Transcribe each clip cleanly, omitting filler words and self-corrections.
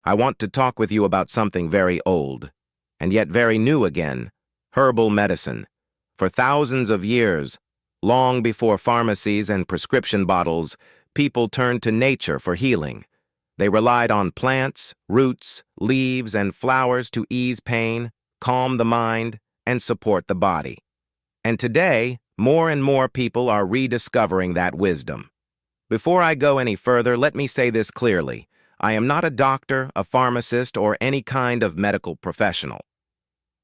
I want to talk with you about something very old, and yet very new again, herbal medicine. For thousands of years, long before pharmacies and prescription bottles, people turned to nature for healing. They relied on plants, roots, leaves, and flowers to ease pain, calm the mind, and support the body. And today, more and more people are rediscovering that wisdom. Before I go any further, let me say this clearly. I am not a doctor, a pharmacist, or any kind of medical professional.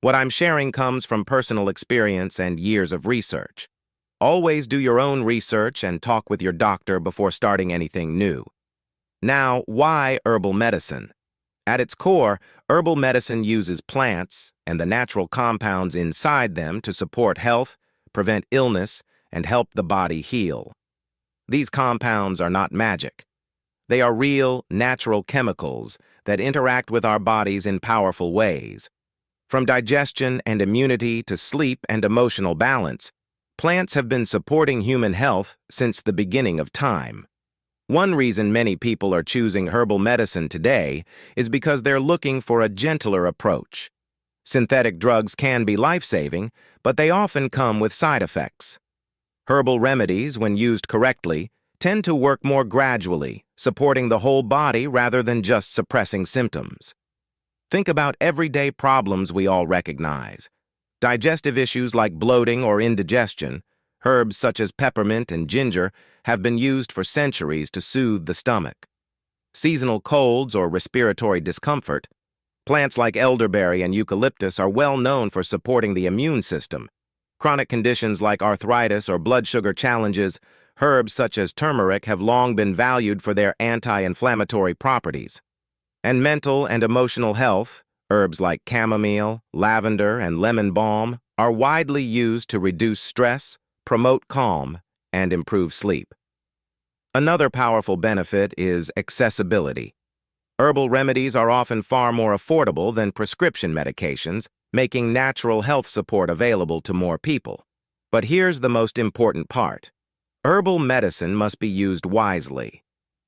What I'm sharing comes from personal experience and years of research. Always do your own research and talk with your doctor before starting anything new. Now, why herbal medicine? At its core, herbal medicine uses plants and the natural compounds inside them to support health, prevent illness, and help the body heal. These compounds are not magic. They are real, natural chemicals that interact with our bodies in powerful ways. From digestion and immunity to sleep and emotional balance, plants have been supporting human health since the beginning of time. One reason many people are choosing herbal medicine today is because they're looking for a gentler approach. Synthetic drugs can be life-saving, but they often come with side effects. Herbal remedies, when used correctly, tend to work more gradually, supporting the whole body rather than just suppressing symptoms. Think about everyday problems we all recognize. Digestive issues like bloating or indigestion. Herbs such as peppermint and ginger have been used for centuries to soothe the stomach. Seasonal colds or respiratory discomfort. Plants like elderberry and eucalyptus are well known for supporting the immune system. Chronic conditions like arthritis or blood sugar challenges. Herbs such as turmeric have long been valued for their anti-inflammatory properties. And mental and emotional health, herbs like chamomile, lavender, and lemon balm are widely used to reduce stress, promote calm, and improve sleep. Another powerful benefit is accessibility. Herbal remedies are often far more affordable than prescription medications, making natural health support available to more people. But here's the most important part. Herbal medicine must be used wisely.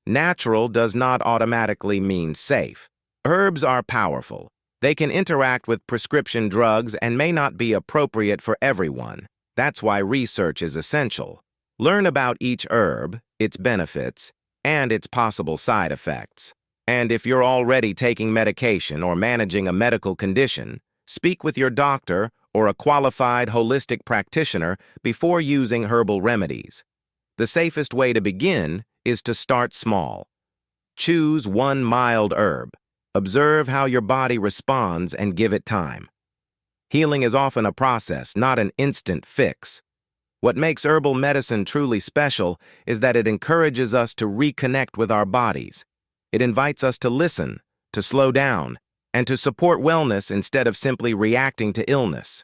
Natural does not automatically mean safe. Herbs are powerful. They can interact with prescription drugs and may not be appropriate for everyone. That's why research is essential. Learn about each herb, its benefits, and its possible side effects. And if you're already taking medication or managing a medical condition, speak with your doctor or a qualified holistic practitioner before using herbal remedies. The safest way to begin is to start small. Choose one mild herb. Observe how your body responds and give it time. Healing is often a process, not an instant fix. What makes herbal medicine truly special is that it encourages us to reconnect with our bodies. It invites us to listen, to slow down, and to support wellness instead of simply reacting to illness.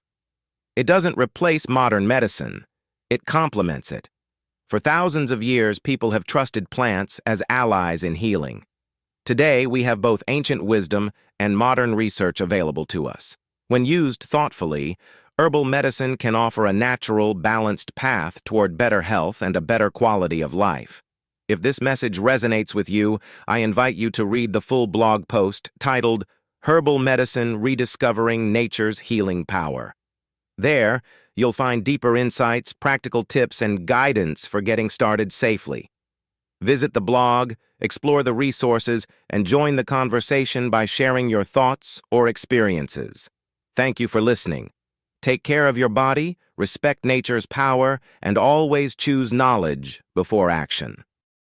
It doesn't replace modern medicine. It complements it. For thousands of years, people have trusted plants as allies in healing. Today, we have both ancient wisdom and modern research available to us. When used thoughtfully, herbal medicine can offer a natural, balanced path toward better health and a better quality of life. If this message resonates with you, I invite you to read the full blog post titled Herbal Medicine Rediscovering Nature's Healing Power. There, you'll find deeper insights, practical tips, and guidance for getting started safely. Visit the blog, explore the resources, and join the conversation by sharing your thoughts or experiences. Thank you for listening. Take care of your body, respect nature's power, and always choose knowledge before action.